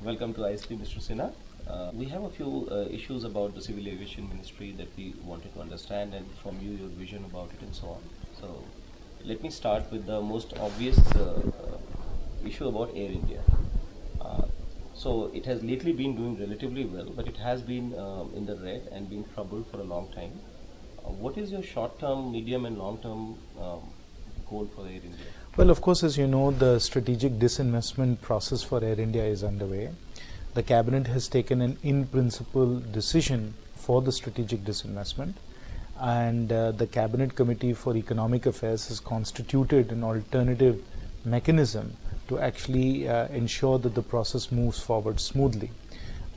Welcome to ISB, Mr. Sinha. We have a few issues about the Civil Aviation Ministry that we wanted to understand, and from you, your vision about it and so on. So let me start with the most obvious issue about Air India. So it has lately been doing relatively well, but it has been in the red and been troubled for a long time. What is your short-term, medium and long-term goal for Air India? Well, of course, as you know, the strategic disinvestment process for Air India is underway. The Cabinet has taken an in-principle decision for the strategic disinvestment, and the Cabinet Committee for Economic Affairs has constituted an alternative mechanism to actually ensure that the process moves forward smoothly.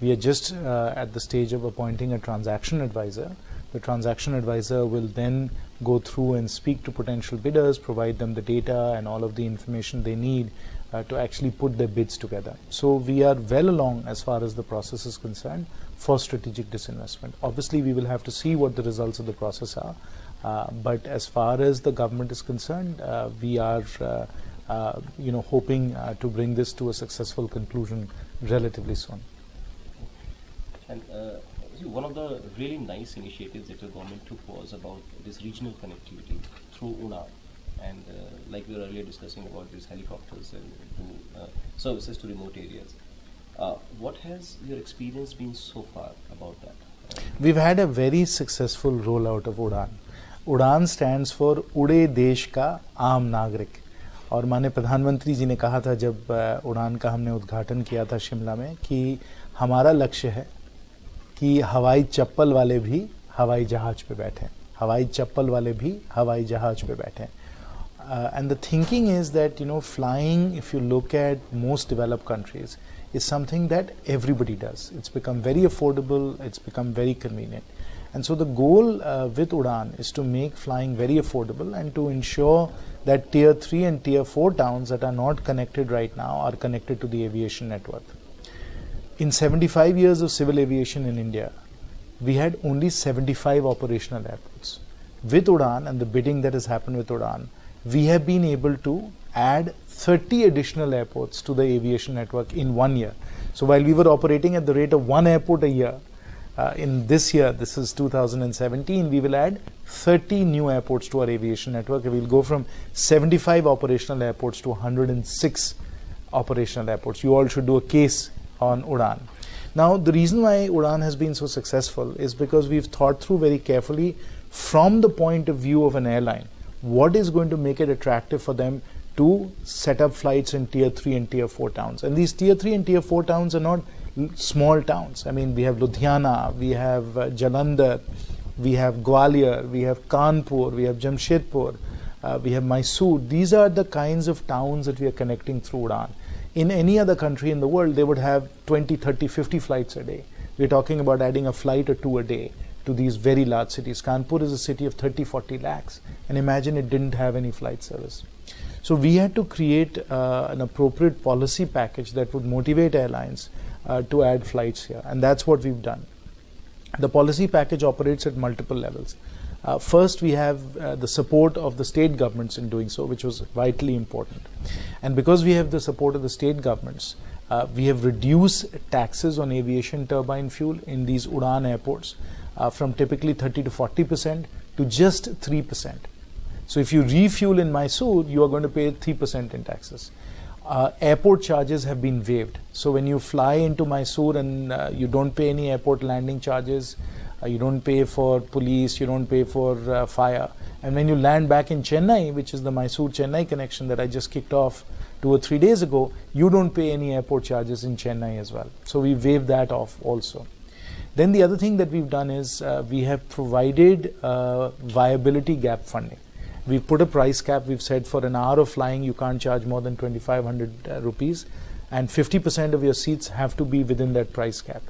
We are just at the stage of appointing a transaction advisor. The transaction advisor will then go through and speak to potential bidders, provide them the data and all of the information they need to actually put their bids together. So we are well along as far as the process is concerned for strategic disinvestment. Obviously, we will have to see what the results of the process are, but as far as the government is concerned, we are hoping to bring this to a successful conclusion relatively soon. And one of the really nice initiatives that the government took was about this regional connectivity through UDAN, and like we were earlier discussing about these helicopters and services to remote areas. What has your experience been so far about that? We've had a very successful rollout of UDAN. UDAN stands for उड़े देश का आम नागरिक, और माननीय प्रधानमंत्री जी ने कहा था जब उड़ान का हमने उद्घाटन किया था शिमला में कि हमारा लक्ष्य है कि हवाई चप्पल वाले भी हवाई जहाज पे बैठें, हवाई चप्पल वाले भी हवाई जहाज पे बैठें. And the thinking is that, flying, if you look at most developed countries, is something that everybody does. It's become very affordable, it's become very convenient. And so the goal with UDAN is to make flying very affordable and to ensure that Tier 3 and Tier 4 towns that are not connected right now are connected to the aviation network. In 75 years of civil aviation in India, we had only 75 operational airports. With UDAN and the bidding that has happened with UDAN, we have been able to add 30 additional airports to the aviation network in 1 year. So while we were operating at the rate of 1 airport a year, in this year, this is 2017, we will add 30 new airports to our aviation network. We will go from 75 operational airports to 106 operational airports. You all should do a case on UDAN. Now, the reason why UDAN has been so successful is because we've thought through very carefully from the point of view of an airline, what is going to make it attractive for them to set up flights in Tier 3 and Tier 4 towns. And these Tier 3 and Tier 4 towns are not small towns. I mean, we have Ludhiana, we have Jalandhar, we have Gwalior, we have Kanpur, we have Jamshedpur, we have Mysore. These are the kinds of towns that we are connecting through UDAN. In any other country in the world, they would have 20, 30, 50 flights a day. We're talking about adding a flight or two a day to these very large cities. Kanpur is a city of 30, 40 lakhs, and imagine it didn't have any flight service. So we had to create an appropriate policy package that would motivate airlines to add flights here, and that's what we've done. The policy package operates at multiple levels. First, we have the support of the state governments in doing so, which was vitally important. And because we have the support of the state governments, we have reduced taxes on aviation turbine fuel in these UDAN airports from typically 30 to 40% to just 3%. So if you refuel in Mysore, you are going to pay 3% in taxes. Airport charges have been waived. So when you fly into Mysore and you don't pay any airport landing charges, you don't pay for police, you don't pay for fire. And when you land back in Chennai, which is the Mysore-Chennai connection that I just kicked off 2 or 3 days ago, you don't pay any airport charges in Chennai as well. So we waived that off also. Then the other thing that we've done is we have provided viability gap funding. We've put a price cap. We've said for an hour of flying, you can't charge more than 2,500 rupees, and 50% of your seats have to be within that price cap.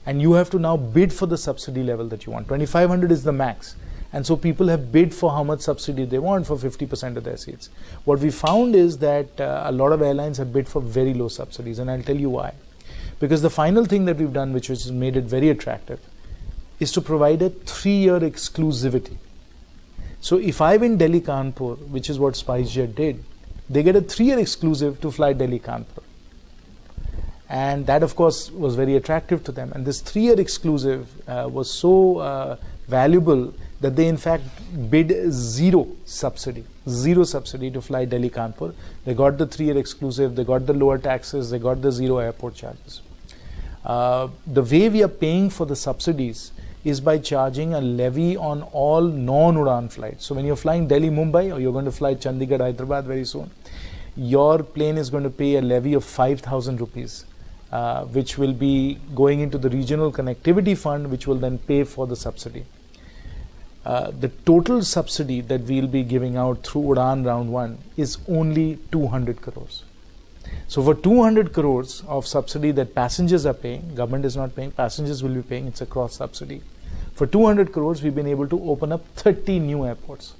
And you have to now bid for the subsidy level that you want. 2,500 is the max. And so people have bid for how much subsidy they want for 50% of their seats. What we found is that a lot of airlines have bid for very low subsidies, and I'll tell you why. Because the final thing that we've done, which has made it very attractive, is to provide a 3-year exclusivity. So if I win Delhi Kanpur, which is what SpiceJet did, they get a 3-year exclusive to fly Delhi Kanpur. And that, of course, was very attractive to them. And this 3-year exclusive was so valuable that they in fact bid zero subsidy to fly Delhi-Kanpur. They got the 3-year exclusive, they got the lower taxes, they got the zero airport charges. The way we are paying for the subsidies is by charging a levy on all non-UDAN flights. So when you're flying Delhi-Mumbai, or you're going to fly Chandigarh-Hyderabad very soon, your plane is going to pay a levy of 5,000 rupees, which will be going into the regional connectivity fund, which will then pay for the subsidy. The total subsidy that we'll be giving out through UDAN Round 1 is only 200 crores. So for 200 crores of subsidy that passengers are paying, government is not paying, passengers will be paying, it's a cross subsidy. For 200 crores, we've been able to open up 30 new airports.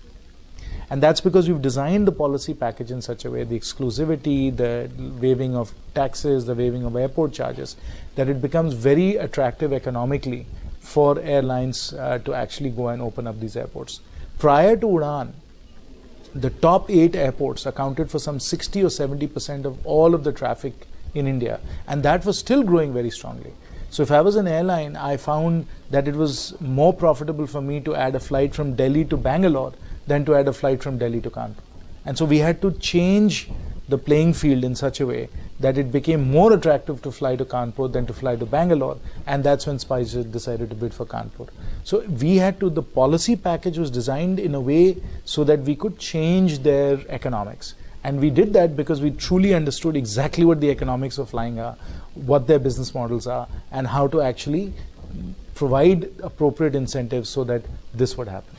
And that's because we've designed the policy package in such a way, the exclusivity, the waiving of taxes, the waiving of airport charges, that it becomes very attractive economically for airlines to actually go and open up these airports. Prior to UDAN, the top 8 airports accounted for some 60 or 70% of all of the traffic in India, and that was still growing very strongly. So if I was an airline, I found that it was more profitable for me to add a flight from Delhi to Bangalore than to add a flight from Delhi to Kanpur. And so we had to change the playing field in such a way that it became more attractive to fly to Kanpur than to fly to Bangalore, and that's when SpiceJet decided to bid for Kanpur. So we had to, the policy package was designed in a way so that we could change their economics. And we did that because we truly understood exactly what the economics of flying are, what their business models are, and how to actually provide appropriate incentives so that this would happen.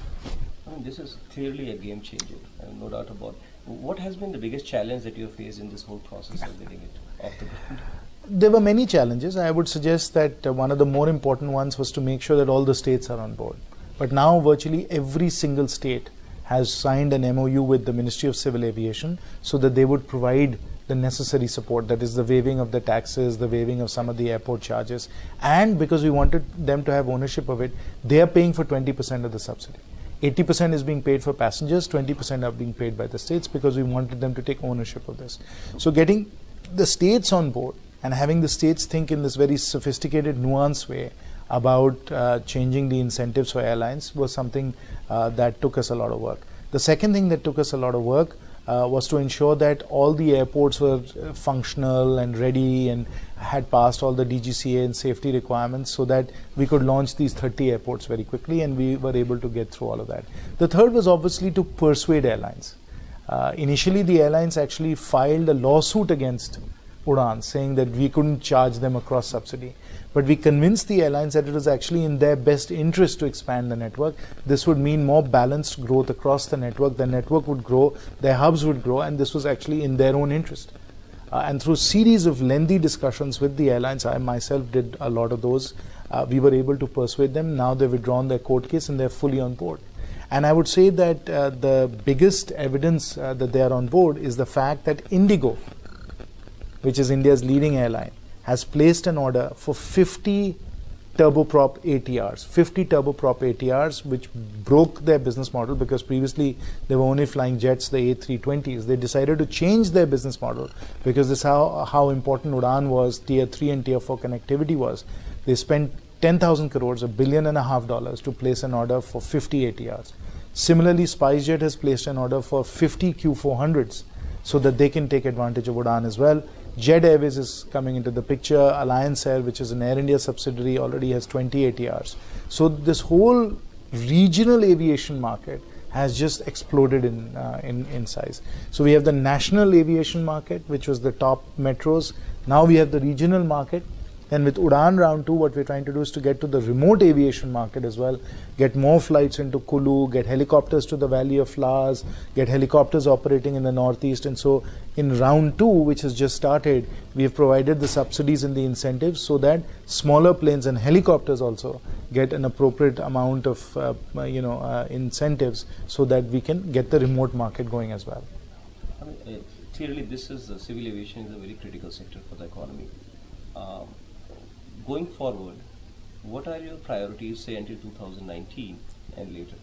I mean, this is clearly a game changer, no doubt about it. What has been the biggest challenge that you have faced in this whole process of getting it off the ground? There were many challenges. I would suggest that one of the more important ones was to make sure that all the states are on board. But now virtually every single state has signed an MOU with the Ministry of Civil Aviation so that they would provide the necessary support, that is the waiving of the taxes, the waiving of some of the airport charges. And because we wanted them to have ownership of it, they are paying for 20% of the subsidy. 80% is being paid for passengers, 20% are being paid by the states, because we wanted them to take ownership of this. So getting the states on board and having the states think in this very sophisticated, nuanced way about changing the incentives for airlines was something that took us a lot of work. The second thing that took us a lot of work was to ensure that all the airports were functional and ready and had passed all the DGCA and safety requirements so that we could launch these 30 airports very quickly, and we were able to get through all of that. The third was obviously to persuade airlines. Initially, the airlines actually filed a lawsuit against UDAN saying that we couldn't charge them a cross subsidy. But we convinced the airlines that it was actually in their best interest to expand the network. This would mean more balanced growth across the network would grow, their hubs would grow, and this was actually in their own interest. And through a series of lengthy discussions with the airlines, I myself did a lot of those, we were able to persuade them. Now they've withdrawn their court case and they're fully on board. And I would say that the biggest evidence that they are on board is the fact that Indigo, which is India's leading airline, has placed an order for 50 turboprop ATRs, which broke their business model because previously they were only flying jets, the A320s. They decided to change their business model because this is how important UDAN was, Tier 3 and Tier 4 connectivity was. They spent 10,000 crores, $1.5 billion to place an order for 50 ATRs. Similarly, SpiceJet has placed an order for 50 Q400s so that they can take advantage of UDAN as well. Jet Airways is coming into the picture. Alliance Air, which is an Air India subsidiary, already has 20 ATRs. So this whole regional aviation market has just exploded in size. So we have the national aviation market, which was the top metros. Now we have the regional market. And with UDAN Round 2, what we're trying to do is to get to the remote aviation market as well, get more flights into Kulu, get helicopters to the Valley of Flowers, get helicopters operating in the Northeast. And so in Round 2, which has just started, we have provided the subsidies and the incentives so that smaller planes and helicopters also get an appropriate amount of incentives so that we can get the remote market going as well. I mean, clearly this is, civil aviation is a very critical sector for the economy. Going forward, what are your priorities, say, until 2019 and later?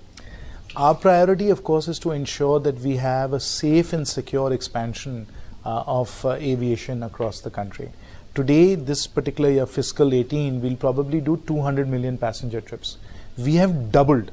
Our priority, of course, is to ensure that we have a safe and secure expansion of aviation across the country. Today, this particular year, fiscal 18, we'll probably do 200 million passenger trips. We have doubled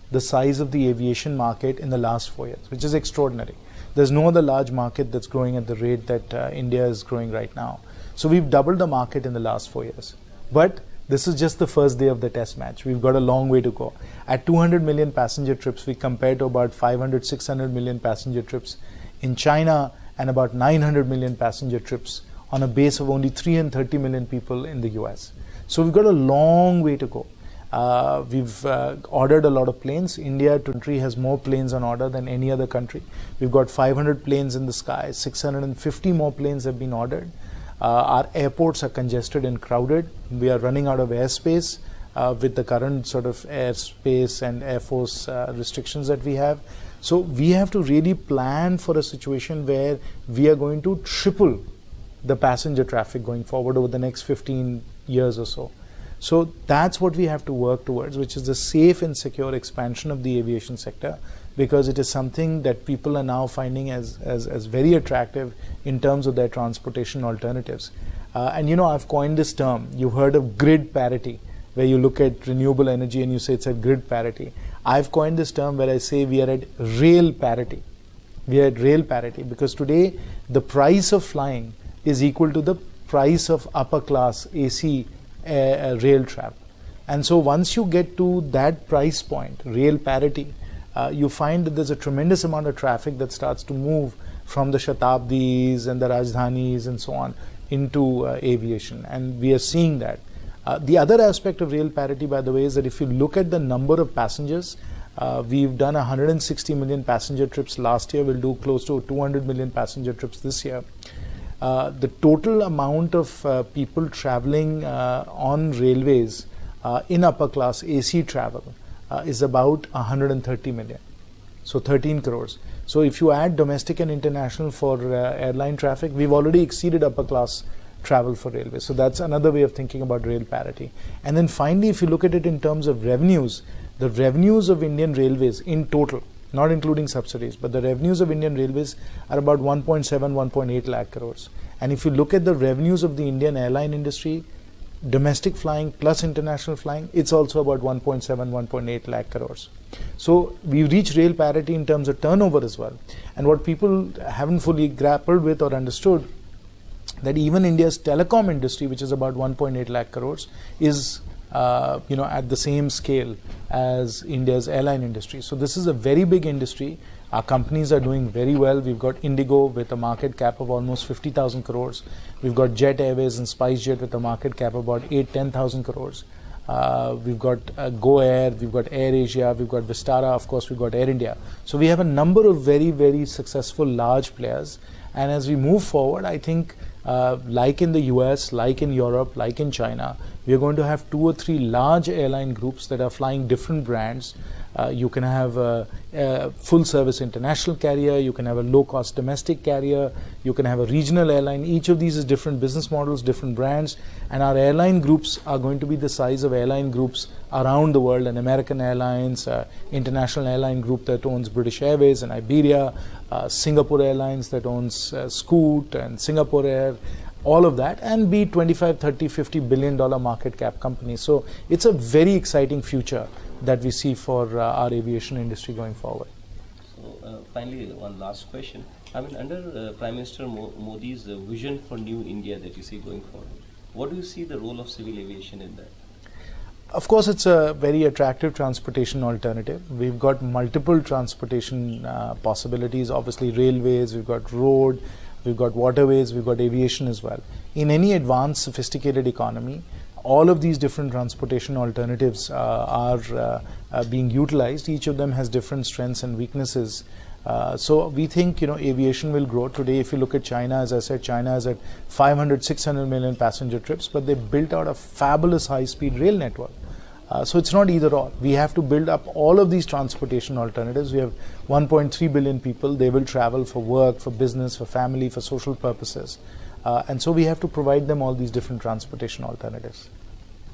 the size of the aviation market in the last 4 years, which is extraordinary. There's no other large market that's growing at the rate that India is growing right now. So we've doubled the market in the last 4 years. But this is just the first day of the test match. We've got a long way to go. At 200 million passenger trips, we compare to about 500, 600 million passenger trips in China and about 900 million passenger trips on a base of only 330 million people in the US. So we've got a long way to go. We've ordered a lot of planes. India country has more planes on order than any other country. We've got 500 planes in the sky. 650 more planes have been ordered. Our airports are congested and crowded. We are running out of airspace with the current sort of airspace and air force restrictions that we have. So we have to really plan for a situation where we are going to triple the passenger traffic going forward over the next 15 years or so. So that's what we have to work towards, which is the safe and secure expansion of the aviation sector, because it is something that people are now finding as very attractive in terms of their transportation alternatives. And you know, I've coined this term. You've heard of grid parity, where you look at renewable energy and you say it's at grid parity. I've coined this term where I say we are at rail parity. We are at rail parity because today the price of flying is equal to the price of upper class AC rail travel. And so once you get to that price point, rail parity, you find that there's a tremendous amount of traffic that starts to move from the Shatabdis and the Rajdhanis and so on into aviation, and we are seeing that. The other aspect of rail parity, by the way, is that if you look at the number of passengers, we've done 160 million passenger trips last year. We'll do close to 200 million passenger trips this year. The total amount of people traveling on railways in upper class AC travel is about 130 million. So 13 crores. So if you add domestic and international for airline traffic, we've already exceeded upper class travel for railways. So that's another way of thinking about rail parity. And then finally, if you look at it in terms of revenues, the revenues of Indian Railways in total, not including subsidies, but the revenues of Indian Railways are about 1.7, 1.8 lakh crores. And if you look at the revenues of the Indian airline industry, domestic flying plus international flying, it's also about 1.7, 1.8 lakh crores. So we reach rail parity in terms of turnover as well. And what people haven't fully grappled with or understood, that even India's telecom industry, which is about 1.8 lakh crores, is at the same scale as India's airline industry. So this is a very big industry. Our companies are doing very well. We've got Indigo with a market cap of almost 50,000 crores. We've got Jet Airways and SpiceJet with a market cap of about 10,000 crores. We've got Go Air, we've got Air Asia, we've got Vistara, of course we've got Air India. So we have a number of very, very successful large players. And as we move forward, I think like in the US, like in Europe, like in China, we are going to have 2 or 3 large airline groups that are flying different brands. You can have a full service international carrier, you can have a low cost domestic carrier, you can have a regional airline. Each of these is different business models, different brands, and our airline groups are going to be the size of airline groups around the world. An American Airlines, international airline group that owns British Airways and Iberia, Singapore Airlines that owns Scoot and Singapore Air, all of that, and be 25, 30, $50 billion market cap companies. So it's a very exciting future that we see for our aviation industry going forward. So finally, one last question. I mean, under Prime Minister Modi's vision for New India that you see going forward, what do you see the role of civil aviation in that? Of course, it's a very attractive transportation alternative. We've got multiple transportation possibilities. Obviously, railways, we've got road, we've got waterways, we've got aviation as well. In any advanced, sophisticated economy, all of these different transportation alternatives are being utilized. Each of them has different strengths and weaknesses. So we think aviation will grow. Today, if you look at China, as I said, China is at 500, 600 million passenger trips, but they built out a fabulous high-speed rail network. So it's not either or. We have to build up all of these transportation alternatives. We have 1.3 billion people. They will travel for work, for business, for family, for social purposes. And so we have to provide them all these different transportation alternatives.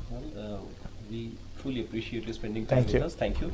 Well, we truly appreciate you spending time with us. Thank you.